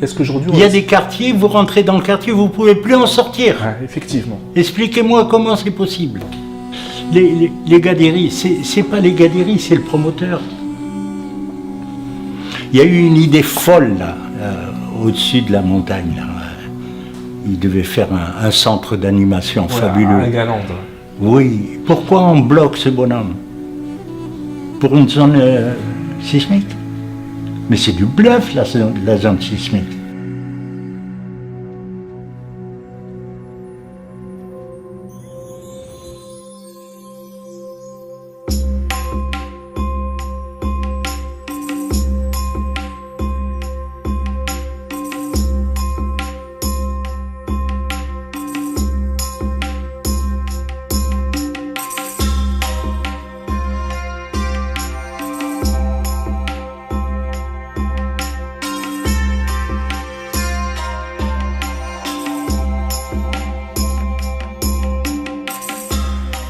Est-ce qu'aujourd'hui... Il y a des quartiers, vous rentrez dans le quartier, vous ne pouvez plus en sortir. Ouais, effectivement. Expliquez-moi comment c'est possible. Les Gadéris, c'est pas les Gadéris, c'est le promoteur. Il y a eu une idée folle là, au-dessus de la montagne. Là. Il devait faire un centre d'animation fabuleux. À Galande. Oui. Pourquoi on bloque ce bonhomme? Pour une zone sismique? Mais c'est du bluff la zone sismique.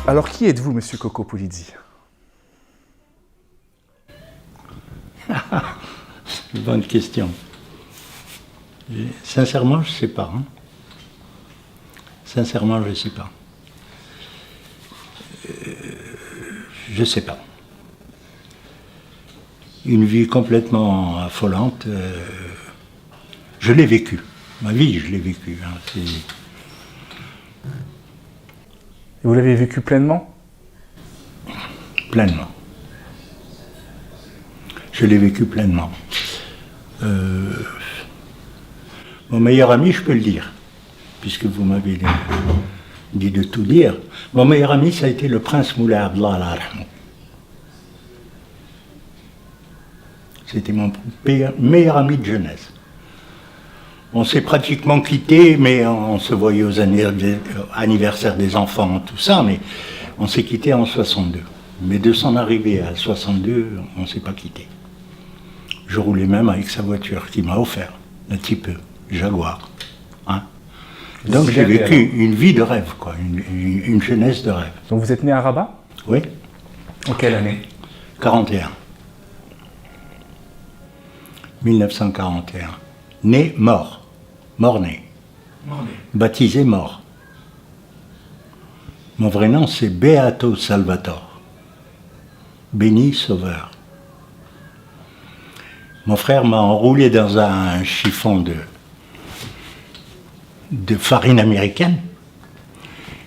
Alors, qui êtes-vous, monsieur Coco Poulidji? Bonne question. Sincèrement, je ne sais pas. Hein. Sincèrement, je ne sais pas. Je ne sais pas. Une vie complètement affolante. Je l'ai vécue. Ma vie, je l'ai vécue. Hein. Et vous l'avez vécu pleinement? Pleinement. Je l'ai vécu pleinement. Mon meilleur ami, je peux le dire, puisque vous m'avez dit de tout dire. Mon meilleur ami, ça a été le prince Moulay Abdallah al-Arham. C'était mon meilleur ami de jeunesse. On s'est pratiquement quittés, mais on se voyait aux anniversaires des enfants, tout ça, mais on s'est quittés en 62. Mais de son arrivée à 62, on ne s'est pas quittés. Je roulais même avec sa voiture qu'il m'a offert, un type Jaguar. Hein. Donc j'ai vécu une vie de rêve, quoi, une jeunesse de rêve. Donc vous êtes né à Rabat? Oui. En quelle année? 41. 1941. Né, mort. Mort-né. Baptisé, mort. Mon vrai nom, c'est Beato Salvatore. Béni Sauveur. Mon frère m'a enroulé dans un chiffon de farine américaine,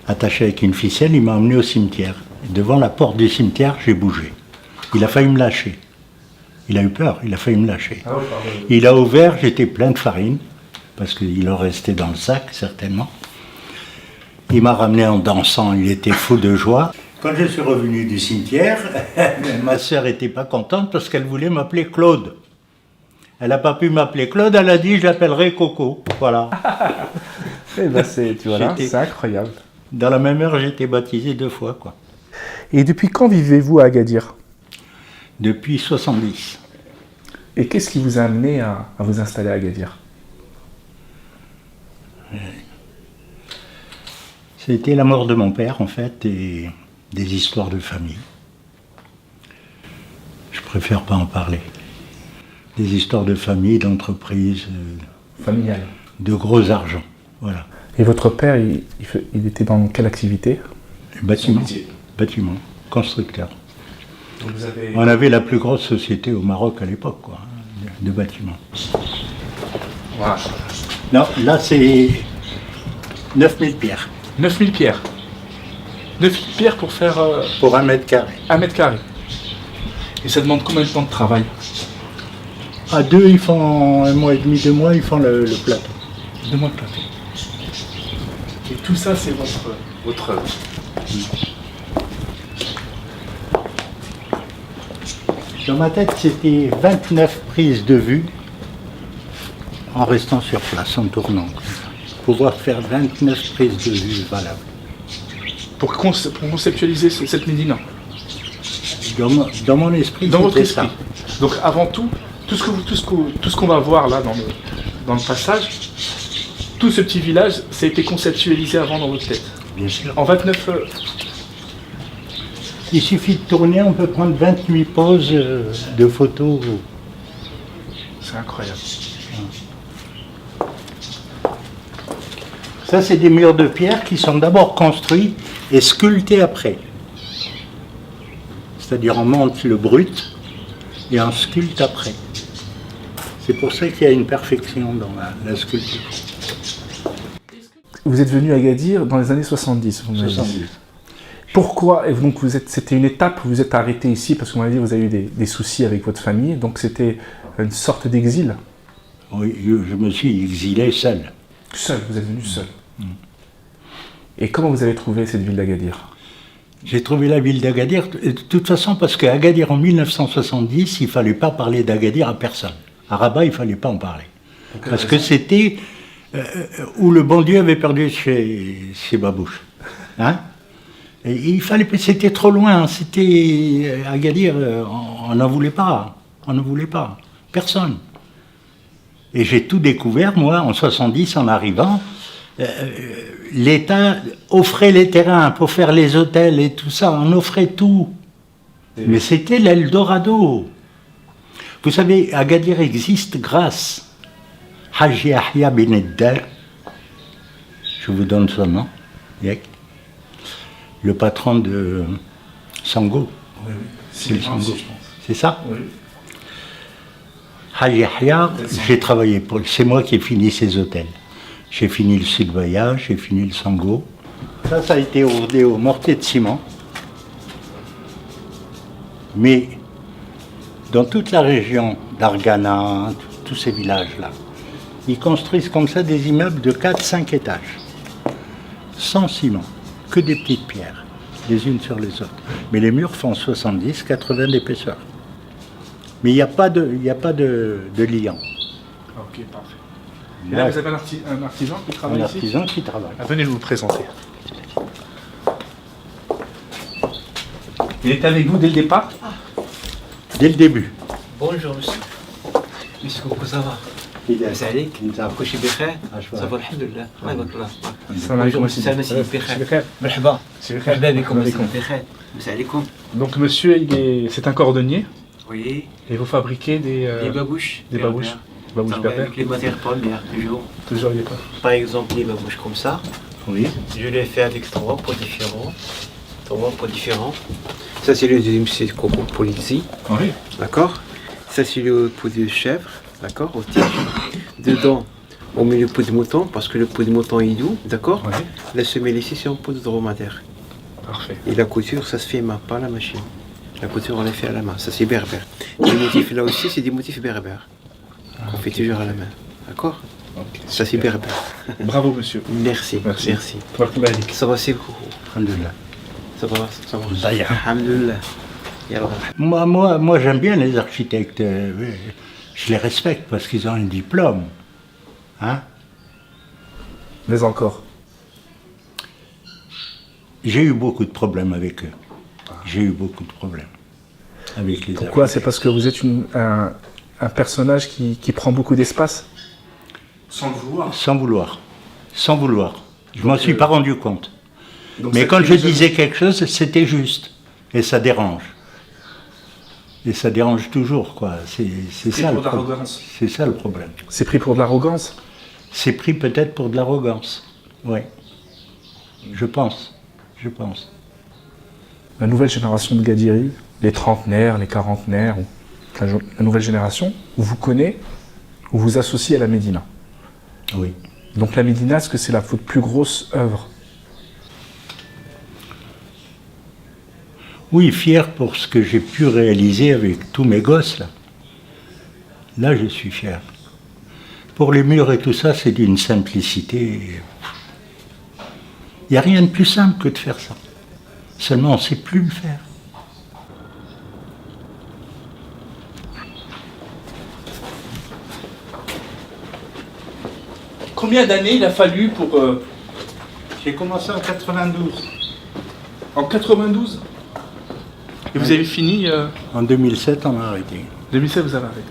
attaché avec une ficelle, il m'a emmené au cimetière. Devant la porte du cimetière, j'ai bougé. Il a failli me lâcher. Il a eu peur, il a failli me lâcher. Ah oui, il a ouvert, j'étais plein de farine, parce qu'il en restait dans le sac, certainement. Il m'a ramené en dansant, il était fou de joie. Quand je suis revenu du cimetière, ma sœur n'était pas contente parce qu'elle voulait m'appeler Claude. Elle n'a pas pu m'appeler Claude, elle a dit je l'appellerai Coco. Voilà. Eh ben c'est incroyable. Dans la même heure, j'ai été baptisé 2 fois, quoi. Et depuis quand vivez-vous à Agadir? Depuis 70. Et qu'est-ce qui vous a amené à vous installer à Agadir? C'était la mort de mon père, en fait, et des histoires de famille. Je préfère pas en parler. Des histoires de famille, d'entreprise, familiale, de gros argent, voilà. Et votre père, il était dans quelle activité? Bâtiment, constructeur. Donc vous avez... On avait la plus grosse société au Maroc à l'époque, quoi, de bâtiments. Voilà. Non, là c'est 9000 pierres. 9000 pierres. 9000 pierres pour faire... Pour 1 mètre carré. 1 mètre carré. Et ça demande combien de temps de travail? À 2, ils font 1 mois et demi, 2 mois, ils font le plateau. 2 mois de plateau. Et tout ça, c'est votre œuvre. Dans ma tête, c'était 29 prises de vue en restant sur place, en tournant. Pouvoir faire 29 prises de vue valables. Pour conceptualiser cette médina. Dans mon esprit, dans votre c'était esprit. Ça. Donc avant tout, tout ce qu'on va voir là dans le passage, tout ce petit village, ça a été conceptualisé avant dans votre tête. Bien sûr. En 29... Il suffit de tourner, on peut prendre 28 poses de photos. C'est incroyable. Ça, c'est des murs de pierre qui sont d'abord construits et sculptés après. C'est-à-dire, on monte le brut et on sculpte après. C'est pour ça qu'il y a une perfection dans la sculpture. Vous êtes venu à Agadir dans les années 70, vous m'avez dit. 70. Pourquoi? Et donc c'était une étape, vous vous êtes arrêté ici parce que vous m'avez dit que vous avez eu des soucis avec votre famille, donc c'était une sorte d'exil. Oui, je me suis exilé seul. Seul, vous êtes venu seul. Et comment vous avez trouvé cette ville d'Agadir? J'ai trouvé la ville d'Agadir, de toute façon, parce qu'à Agadir en 1970, il ne fallait pas parler d'Agadir à personne. À Rabat, il ne fallait pas en parler. Parce que c'était où le bon Dieu avait perdu chez Babouche. Hein? Et il fallait, c'était trop loin, c'était Agadir, on n'en voulait pas. On ne voulait pas. Personne. Et j'ai tout découvert, moi, en 70, en arrivant. L'État offrait les terrains pour faire les hôtels et tout ça, on offrait tout. Mais c'était l'Eldorado. Vous savez, Agadir existe grâce à Haji Yahya bin Eddar, je vous donne son nom, le patron de Sango. Oui, c'est le Sango. je pense. C'est ça? Oui. Haji Yahya, j'ai travaillé pour, c'est moi qui ai fini ces hôtels. J'ai fini le Sud-Baya, j'ai fini le Sango. Ça a été ourdé au mortier de ciment. Mais dans toute la région d'Argana, tous ces villages-là, ils construisent comme ça des immeubles de 4-5 étages. Sans ciment, que des petites pierres, les unes sur les autres. Mais les murs font 70-80 d'épaisseur. Mais il n'y a pas de liant. Ok, parfait. Et là, vous avez un artisan qui travaille ici? Un artisan qui travaille. Ah, venez, je vous le présenter. Il est avec vous dès le départ? Dès le début. Bonjour monsieur. Monsieur, comment ça va? مساء عليك كل شيء بخير صافا الحمد لله الله يبارك الله السلام عليكم السلام سيدي بخير بخير مرحبا مرحبا بكم عليكم. بخير مساء عليكم. Donc monsieur, c'est un cordonnier Oui, et vous fabriquez des babouches. des babouches. Babouches berbères. Avec les matières premières, toujours. Toujours les pas. Par exemple, les babouches comme ça, Oui. je les fais avec 3 pots différents. 3 pots différents. Ça, c'est le deuxième, c'est le coco pour l'ici. Oui. D'accord. Ça, c'est le pot de chèvre. D'accord, au tige. Dedans, on met le pot de mouton parce que le pot de mouton est doux. D'accord. Oui. La semelle ici, c'est un pot de dromadaire. Parfait. Et la couture, ça se fait main, pas à la machine. La couture, on la fait à la main. Ça, c'est berbère. Les motifs là aussi, c'est des motifs berbères. On fait toujours à la main. D'accord. Ok. Ça, c'est berbère. Bravo monsieur. Merci. Merci. Merci. Tabarakallah. Ça va, c'est cool. Alhamdulillah. Ça va, ça va. D'ailleurs. Alhamdulillah. Yallah. Moi, j'aime bien les architectes. Je les respecte parce qu'ils ont un diplôme. Hein? Mais encore. J'ai eu beaucoup de problèmes avec eux. J'ai eu beaucoup de problèmes avec les Pourquoi? C'est architectes. parce que vous êtes un personnage qui prend beaucoup d'espace? Sans le vouloir. Sans vouloir. Sans vouloir. Je m'en suis pas rendu compte. Donc Mais cette quand je philosophie- disais quelque chose, c'était juste. Et ça dérange. Et ça dérange toujours, quoi. C'est ça, pour le problème. l'arrogance. C'est ça le problème. C'est pris pour de l'arrogance? C'est pris peut-être pour de l'arrogance. Oui. Je pense. Je pense. La nouvelle génération de Gadiri, les trentenaires, les quarantenaires, ou la nouvelle génération, vous connaît ou vous associe à la Médina. Oui. Donc la Médina, est-ce que c'est votre plus grosse œuvre? Oui, fier pour ce que j'ai pu réaliser avec tous mes gosses, là. Là, je suis fier. Pour les murs et tout ça, c'est d'une simplicité. Il n'y a rien de plus simple que de faire ça. Seulement, on ne sait plus le faire. Combien d'années il a fallu pour... J'ai commencé en 92. En 92? Et vous avez fini... En 2007, on a arrêté. 2007, vous avez arrêté.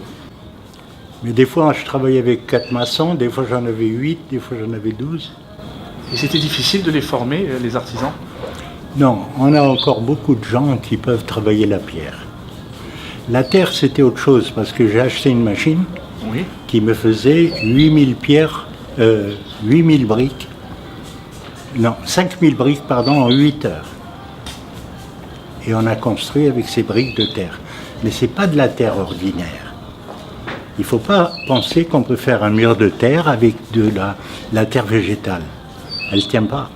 Mais des fois, je travaillais avec 4 maçons, des fois j'en avais 8, des fois j'en avais 12. Et c'était difficile de les former, les artisans? Non, on a encore beaucoup de gens qui peuvent travailler la pierre. La terre, c'était autre chose, parce que j'ai acheté une machine Oui. qui me faisait 8000 pierres 8000 briques, non, 5000 briques, pardon, en 8 heures. Et on a construit avec ces briques de terre. Mais c'est pas de la terre ordinaire. Il ne faut pas penser qu'on peut faire un mur de terre avec de la terre végétale. Elle ne tient pas.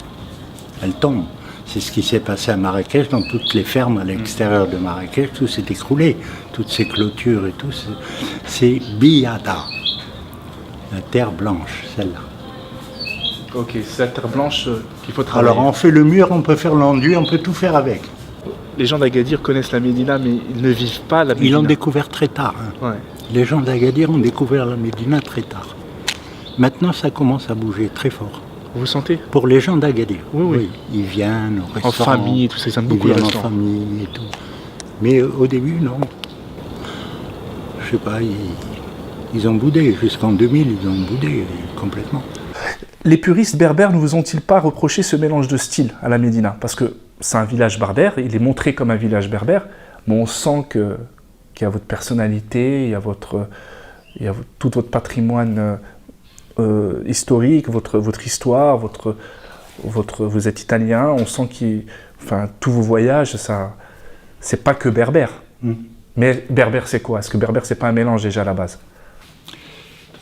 Elle tombe. C'est ce qui s'est passé à Marrakech, dans toutes les fermes à l'extérieur de Marrakech, tout s'est écroulé. Toutes ces clôtures et tout, c'est biada. La terre blanche, celle-là. Ok, c'est la terre blanche qu'il faut travailler. Alors on fait le mur, on peut faire l'enduit, on peut tout faire avec. Les gens d'Agadir connaissent la Médina, mais ils ne vivent pas la Médina. Ils l'ont découvert très tard. Hein. Ouais. Les gens d'Agadir ont découvert la Médina très tard. Maintenant, ça commence à bouger très fort. Vous sentez? Pour les gens d'Agadir. Oui. Ils viennent au En restaurant. famille et tout ça, ils aiment beaucoup Ils le viennent en restaurant. famille et tout. Mais au début, non. Je sais pas, ils ont boudé. Jusqu'en 2000, ils ont boudé complètement. Les puristes berbères ne vous ont-ils pas reproché ce mélange de style à la Médina? Parce que c'est un village berbère, il est montré comme un village berbère, mais on sent qu'il y a votre personnalité, il y a tout votre patrimoine historique, votre histoire, vous êtes italien, on sent tous vos voyages, ça, c'est pas que berbère. Mais berbère c'est quoi? Est-ce que berbère c'est pas un mélange déjà à la base?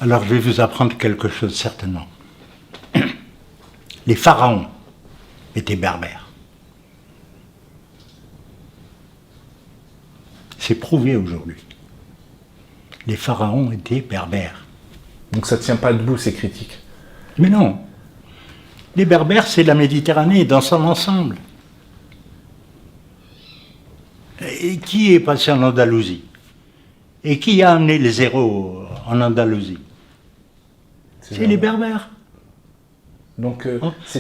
Alors je vais vous apprendre quelque chose certainement. Les pharaons étaient berbères. C'est prouvé aujourd'hui. Les pharaons étaient berbères. Donc ça ne tient pas debout ces critiques. Mais non. Les berbères, c'est la Méditerranée dans son ensemble. Et qui est passé en Andalousie? Et qui a amené les zéros en Andalousie? C'est les berbères. Donc,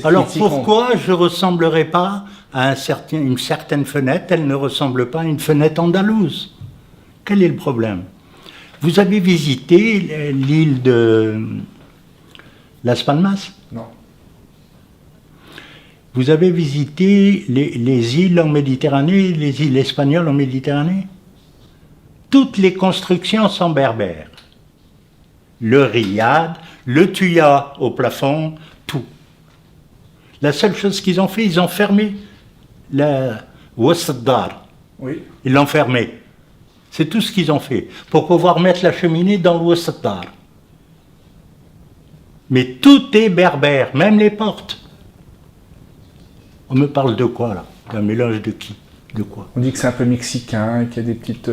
alors pourquoi je ne ressemblerai pas à une certaine fenêtre? Elle ne ressemble pas à une fenêtre andalouse. Quel est le problème? Vous avez visité l'île de Las Palmas? Non. Vous avez visité les îles en Méditerranée, les îles espagnoles en Méditerranée? Toutes les constructions sont berbères. Le riad, le tuya au plafond, tout. La seule chose qu'ils ont fait, ils ont fermé la Wassaddar. Oui. Ils l'ont fermé. C'est tout ce qu'ils ont fait, pour pouvoir mettre la cheminée dans le Wassaddar. Mais tout est berbère, même les portes. On me parle de quoi, là? D'un mélange de qui? De quoi? On dit que c'est un peu mexicain, qu'il y a des petites...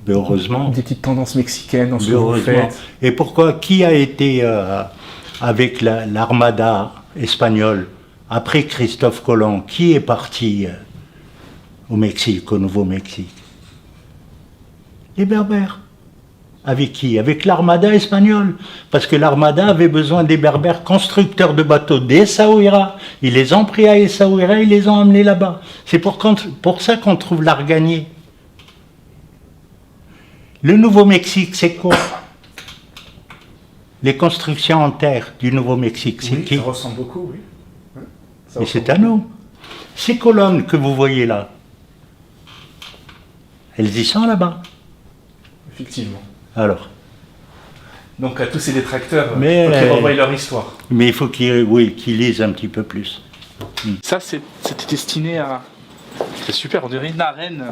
Heureusement. Des petites tendances mexicaines dans ce que vous faites. Et pourquoi? Qui a été avec l'armada espagnole après Christophe Colomb? Qui est parti au Mexique, au Nouveau-Mexique? Les Berbères. Avec qui? Avec l'armada espagnole. Parce que l'armada avait besoin des Berbères constructeurs de bateaux d'Essaouira. Ils les ont pris à Essaouira, ils les ont emmenés là-bas. C'est pour ça qu'on trouve l'Arganier. Le Nouveau-Mexique, c'est quoi? Les constructions en terre du Nouveau-Mexique, c'est qui? Ça ressemble beaucoup, oui. Mais c'est à nous. Ces colonnes que vous voyez là, elles y sont là-bas. Effectivement. Alors. Donc à tous ces détracteurs, Mais, il faut qu'ils revoient leur histoire. Mais il faut qu'ils lisent un petit peu plus. Ça, c'était destiné à... C'est super, on dirait une arène.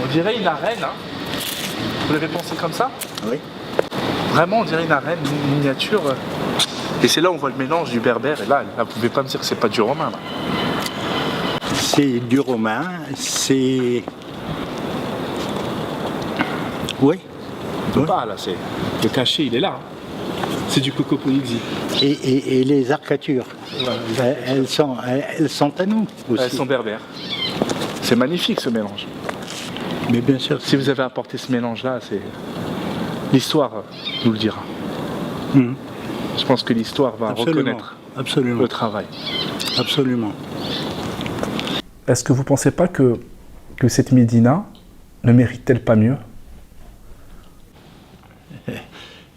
On dirait une arène, hein. Vous l'avez pensé comme ça? Oui. Vraiment, on dirait une arène, une miniature. Et c'est là où on voit le mélange du berbère. Et là, vous ne pouvez pas me dire que c'est pas du romain, là. C'est du romain, c'est... Oui. On peut pas, là, c'est... Le cachet, il est là. Hein. C'est du Coco Polizzi. Et les arcatures, elles sont à nous aussi. Elles sont berbères. C'est magnifique, ce mélange. Mais bien sûr. Si vous avez apporté ce mélange-là, c'est... L'histoire nous le dira. Je pense que l'histoire va reconnaître le travail. Absolument. Est-ce que vous ne pensez pas que cette Médina ne mérite-t-elle pas mieux?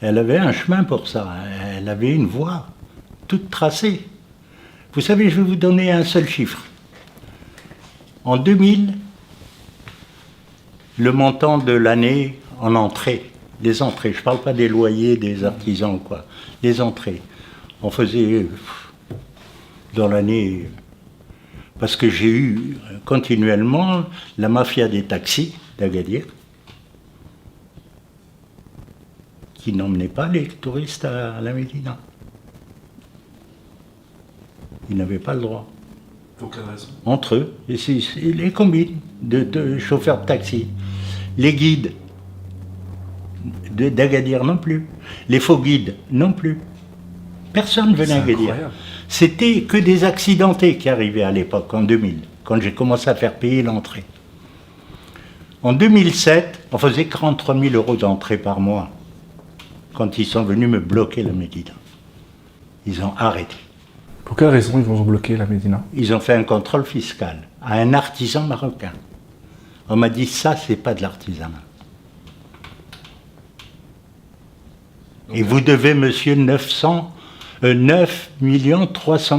Elle avait un chemin pour ça. Elle avait une voie toute tracée. Vous savez, je vais vous donner un seul chiffre. En 2000, le montant de l'année en entrée. Les entrées, je ne parle pas des loyers, des artisans ou quoi. Les entrées. On faisait dans l'année... Parce que j'ai eu continuellement la mafia des taxis d'Agadir qui n'emmenait pas les touristes à la Médina. Ils n'avaient pas le droit. Pour quelle raison? Entre eux, les combines de chauffeurs de taxi, les guides d'Agadir non plus, les faux guides non plus. Personne venait à Agadir. Incroyable. C'était que des accidentés qui arrivaient à l'époque, en 2000, quand j'ai commencé à faire payer l'entrée. En 2007, on faisait 43 000 euros d'entrée par mois, quand ils sont venus me bloquer la Médina. Ils ont arrêté. Pour quelle raison ils vont bloquer la Médina? Ils ont fait un contrôle fiscal à un artisan marocain. On m'a dit, ça, c'est pas de l'artisanat. Et vous devez, monsieur, 9 300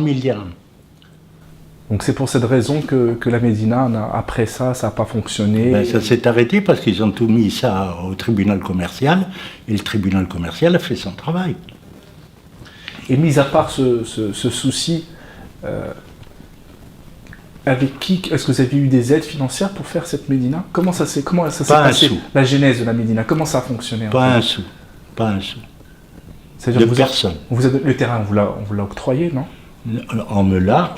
000 dirhams. Donc c'est pour cette raison que la Médina, après ça n'a pas fonctionné. Ben, ça s'est arrêté parce qu'ils ont tout mis ça au tribunal commercial, et le tribunal commercial a fait son travail. Et mis à part ce souci, avec qui est-ce que vous avez eu des aides financières pour faire cette Médina? Comment ça s'est passé, la genèse de la Médina? Comment ça a fonctionné? Pas un sou, pas un sou. C'est-à-dire De personne. Le terrain, on vous l'a octroyé, non? On me l'a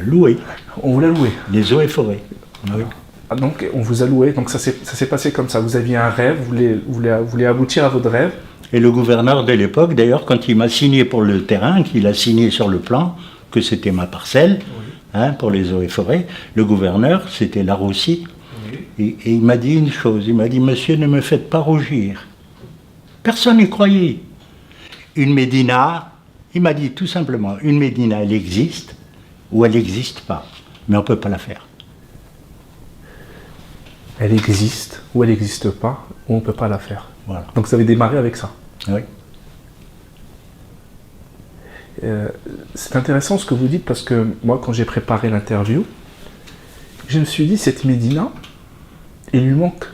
loué. On vous l'a loué. Les eaux et forêts. Oui. Ah, donc on vous a loué, donc ça s'est passé comme ça. Vous aviez un rêve, vous voulez aboutir à votre rêve. Et le gouverneur de l'époque, d'ailleurs, quand il m'a signé pour le terrain, qu'il a signé sur le plan, que c'était ma parcelle, oui. Pour les eaux et forêts, le gouverneur, c'était Laroussi, oui. Et il m'a dit une chose, il m'a dit, monsieur, ne me faites pas rougir. Personne n'y croyait. Une Médina, il m'a dit tout simplement, une Médina, elle existe ou elle n'existe pas, mais on ne peut pas la faire. Elle existe ou elle n'existe pas, ou on ne peut pas la faire. Voilà. Donc vous avez démarré avec ça. Oui. C'est intéressant ce que vous dites parce que moi, quand j'ai préparé l'interview, je me suis dit, cette Médina, il lui manque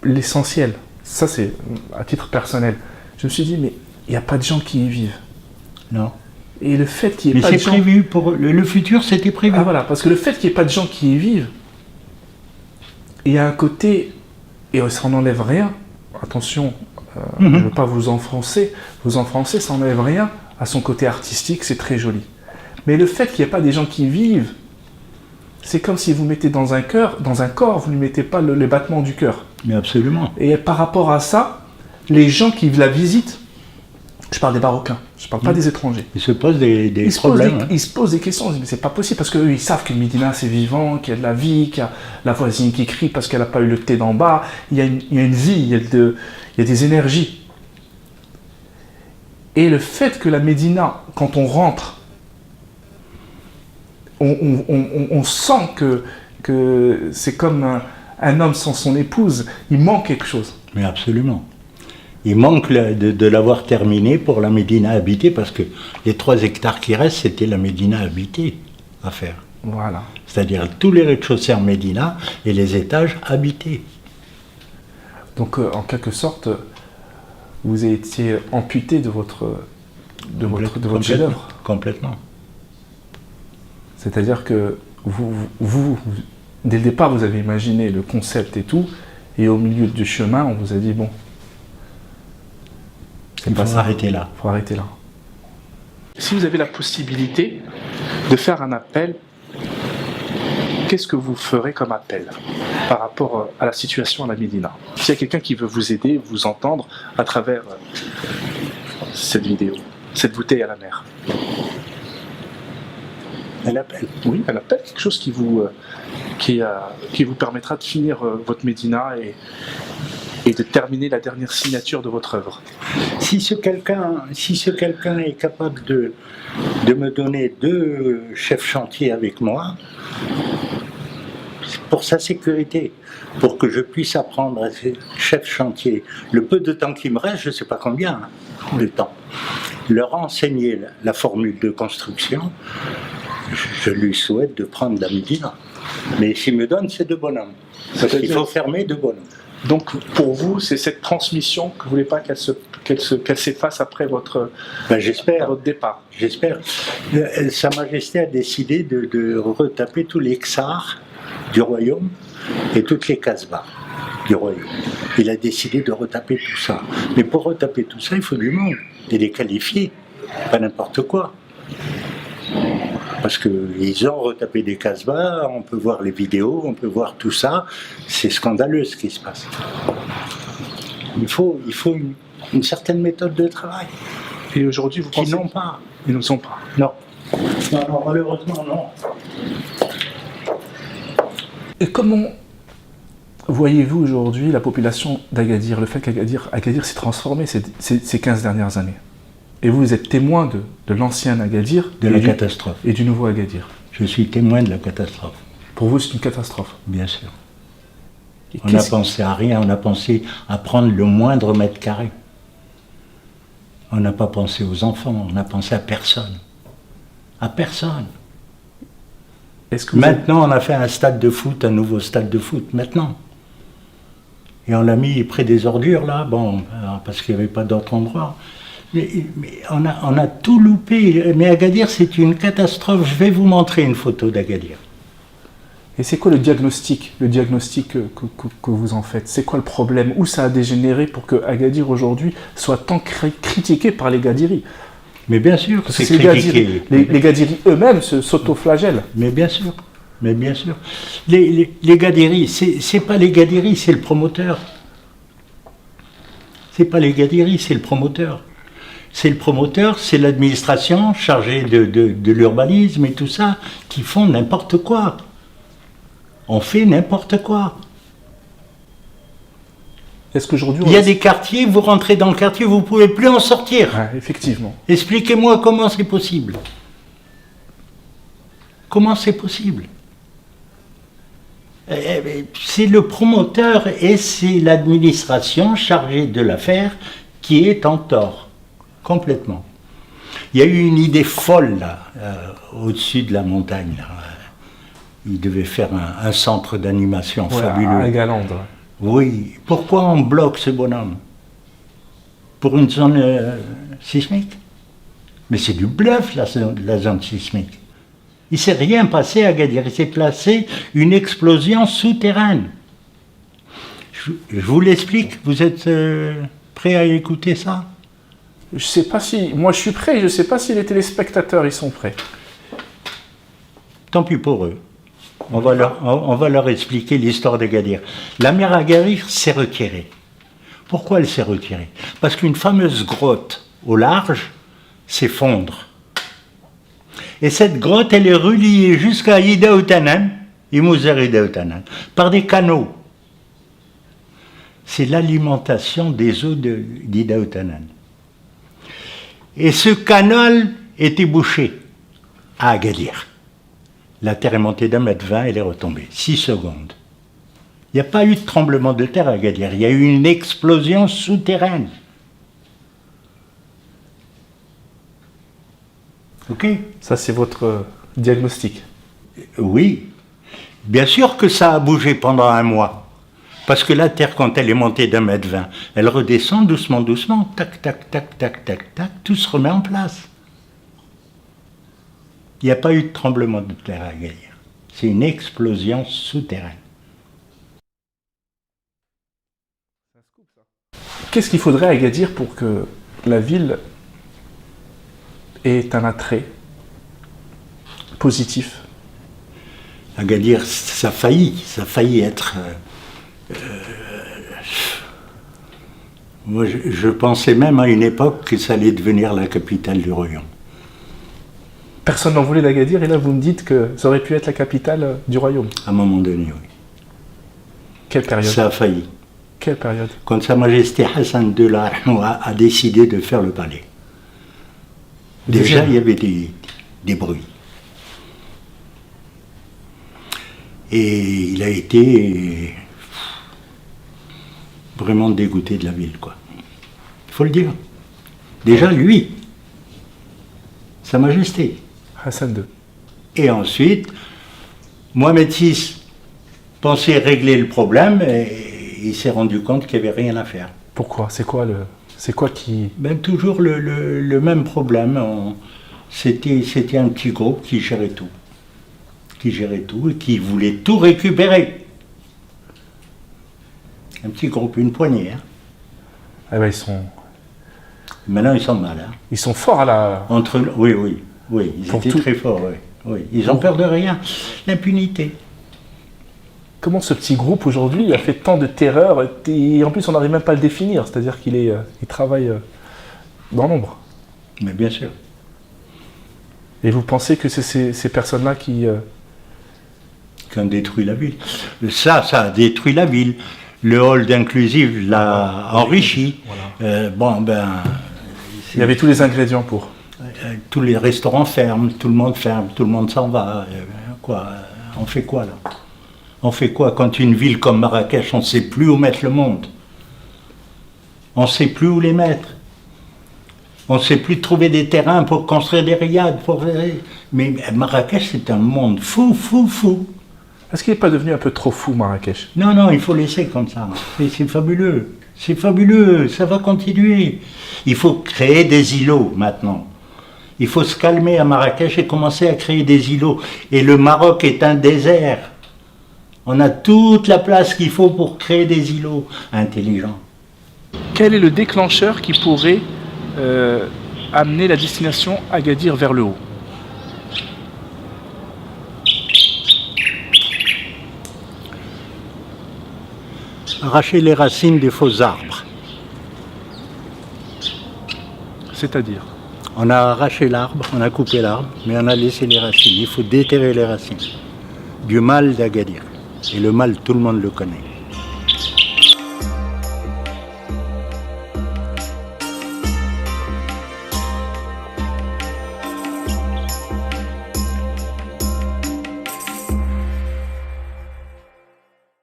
l'essentiel. Ça, c'est à titre personnel. Je me suis dit, mais il n'y a pas de gens qui y vivent. Non. Et le fait qu'il n'y ait pas de gens... Mais c'est prévu, pour le futur, c'était prévu. Ah voilà, parce que le fait qu'il n'y ait pas de gens qui y vivent, il y a un côté, et ça n'enlève rien, attention, je ne veux pas vous enfoncer, ça n'enlève rien à son côté artistique, c'est très joli. Mais le fait qu'il n'y ait pas des gens qui y vivent, c'est comme si vous mettez dans un corps, vous ne mettez pas les battements du cœur. Mais absolument. Et par rapport à ça, les gens qui la visitent, je parle des Marocains, je ne parle pas des étrangers. Ils se posent des problèmes. Ils se posent des questions, ils se disent, mais c'est pas possible, parce qu'eux, ils savent qu'une Médina, c'est vivant, qu'il y a de la vie, qu'il y a la voisine qui crie parce qu'elle n'a pas eu le thé d'en bas, il y a une vie, il y a des énergies. Et le fait que la Médina, quand on rentre, on sent que c'est comme un homme sans son épouse, il manque quelque chose. Mais absolument. Il manque de l'avoir terminé pour la Médina habitée, parce que les 3 hectares qui restent, c'était la Médina habitée à faire. Voilà. C'est-à-dire tous les rez-de-chaussée en Médina et les étages habités. Donc en quelque sorte, vous avez été amputé de votre chef-d'œuvre. Complètement. C'est-à-dire que vous, dès le départ, vous avez imaginé le concept et tout, et au milieu du chemin, on vous a dit, bon, il faut arrêter là. Il faut arrêter là. Si vous avez la possibilité de faire un appel, qu'est-ce que vous ferez comme appel par rapport à la situation à la Médina? S'il y a quelqu'un qui veut vous aider, vous entendre à travers cette vidéo, cette bouteille à la mer. Un appel. Oui, un appel, quelque chose qui vous permettra de finir votre Médina et de terminer la dernière signature de votre œuvre. Si ce quelqu'un est capable de me donner 2 chefs chantiers avec moi, pour sa sécurité, pour que je puisse apprendre à ces chefs chantiers, le peu de temps qui me reste, je ne sais pas combien de temps, leur enseigner la formule de construction, je lui souhaite de prendre la Médina. Mais s'il me donne, c'est 2 bonhommes. Parce qu'il faut fermer 2 bonhommes. Donc pour vous, c'est cette transmission que vous voulez pas qu'elle s'efface après votre J'espère. départ. J'espère. Sa Majesté a décidé de retaper tous les Ksars du royaume et toutes les Casbahs du royaume. Il a décidé de retaper tout ça. Mais pour retaper tout ça, il faut du monde. Et les qualifier, pas n'importe quoi. Parce qu'ils ont retapé des Casbahs, on peut voir les vidéos, on peut voir tout ça. C'est scandaleux ce qui se passe. Il faut une certaine méthode de travail. Et aujourd'hui, vous pensez Qu'ils n'ont pas. Ils ne sont pas. Non. Non, malheureusement, non. Et comment voyez-vous aujourd'hui la population d'Agadir, le fait qu'Agadir s'est transformé ces 15 dernières années? Et vous êtes témoin de l'ancien Agadir, De la catastrophe. et du nouveau Agadir. Je suis témoin de la catastrophe, Pour vous, c'est une catastrophe. bien sûr. Et On n'a pensé à rien, on a pensé à prendre le moindre mètre carré. On n'a pas pensé aux enfants, on n'a pensé à personne. À personne. Est-ce que vous Maintenant, on a fait un stade de foot, un nouveau stade de foot, maintenant. Et on l'a mis près des ordures, là, parce qu'il n'y avait pas d'autre endroit. Mais on a tout loupé. Mais Agadir, c'est une catastrophe. Je vais vous montrer une photo d'Agadir. Et c'est quoi le diagnostic que vous en faites? C'est quoi le problème? Où ça a dégénéré pour que Agadir aujourd'hui soit tant critiqué par les Gadiris? Mais bien sûr, Parce que c'est critiqué. les Gadiris eux-mêmes s'autoflagellent. Mais bien sûr, mais bien sûr. Les Gadiris, c'est pas les Gadiris, c'est le promoteur. C'est pas les Gadiris, c'est le promoteur. C'est le promoteur, c'est l'administration chargée de l'urbanisme et tout ça, qui font n'importe quoi. On fait n'importe quoi. Est-ce qu'aujourd'hui... Il y a des quartiers, vous rentrez dans le quartier, vous ne pouvez plus en sortir. Ouais, effectivement. Expliquez-moi comment c'est possible. Comment c'est possible? C'est le promoteur et c'est l'administration chargée de l'affaire qui est en tort, complètement. Il y a eu une idée folle là, au-dessus de la montagne. Là. Il devait faire un centre d'animation fabuleux. À Galande. Oui. Pourquoi on bloque ce bonhomme? Pour une zone sismique? Mais c'est du bluff la zone sismique. Il ne s'est rien passé à Agadir, il s'est placé une explosion souterraine. Je vous l'explique, vous êtes prêts à écouter ça? Je sais pas si... Moi, je suis prêt, je ne sais pas si les téléspectateurs, ils sont prêts. Tant pis pour eux. On va leur expliquer l'histoire d'Agadir. La mer Agadir s'est retirée. Pourquoi elle s'est retirée? Parce qu'une fameuse grotte au large s'effondre. Et cette grotte, elle est reliée jusqu'à Ida Outanan, Imouzer Ida Outanan, par des canaux. C'est l'alimentation des eaux d'Ida Outanan. Et ce canal était bouché à Agadir. La terre est montée d'1,20 m, elle est retombée. 6 secondes. Il n'y a pas eu de tremblement de terre à Agadir, il y a eu une explosion souterraine. Ok? Ça, c'est votre diagnostic. Oui. Bien sûr que ça a bougé pendant un mois. Parce que la terre, quand elle est montée d'1,20 m, elle redescend doucement, doucement. Tac, tac, tac, tac, tac, tac. Tout se remet en place. Il n'y a pas eu de tremblement de terre à Agadir. C'est une explosion souterraine. Qu'est-ce qu'il faudrait à Agadir pour que la ville ait un attrait positif? Agadir, ça a failli être... moi, je pensais même à une époque que ça allait devenir la capitale du royaume. Personne n'en voulait d'Agadir et là vous me dites que ça aurait pu être la capitale du royaume. À un moment donné, oui. Quelle période? Ça a failli. Quelle période? Quand Sa Majesté Hassan II a décidé de faire le palais. Déjà, il y avait des bruits. Et il a été vraiment dégoûté de la ville, quoi. Il faut le dire. Déjà, lui, Sa Majesté. Hassan II. Et ensuite, Mohamed VI pensait régler le problème et il s'est rendu compte qu'il n'y avait rien à faire. Pourquoi? C'est quoi qui... Ben, toujours le même problème. C'était un petit groupe qui gérait tout. Qui gérait tout et qui voulait tout récupérer. Un petit groupe, une poignée. Hein. Ah ben, Maintenant, ils sont mal. Hein. ils sont forts à la... Oui, ils Pour étaient tout- très forts. Oui. Ils ont peur de rien. L'impunité. Comment ce petit groupe aujourd'hui a fait tant de terreur et en plus on n'arrive même pas à le définir, c'est-à-dire il travaille dans l'ombre. Mais bien sûr. Et vous pensez que c'est ces personnes-là qui... Qui ont détruit la ville. Ça a détruit la ville. Le hall d'inclusive l'a enrichi. Voilà. Il y avait tous les ingrédients pour. Tous les restaurants ferment, tout le monde ferme, tout le monde s'en va. On fait quoi là? On fait quoi quand une ville comme Marrakech, on ne sait plus où mettre le monde? On ne sait plus où les mettre. On ne sait plus trouver des terrains pour construire des riads. Mais Marrakech, c'est un monde fou. Est-ce qu'il n'est pas devenu un peu trop fou, Marrakech? Non, il faut laisser comme ça. C'est fabuleux. C'est fabuleux, ça va continuer. Il faut créer des îlots maintenant. Il faut se calmer à Marrakech et commencer à créer des îlots. Et le Maroc est un désert. On a toute la place qu'il faut pour créer des îlots intelligents. Quel est le déclencheur qui pourrait amener la destination Agadir vers le haut? Arracher les racines des faux arbres. C'est-à-dire? On a arraché l'arbre, on a coupé l'arbre, mais on a laissé les racines. Il faut déterrer les racines. Du mal d'Agadir. Et le mal, tout le monde le connaît.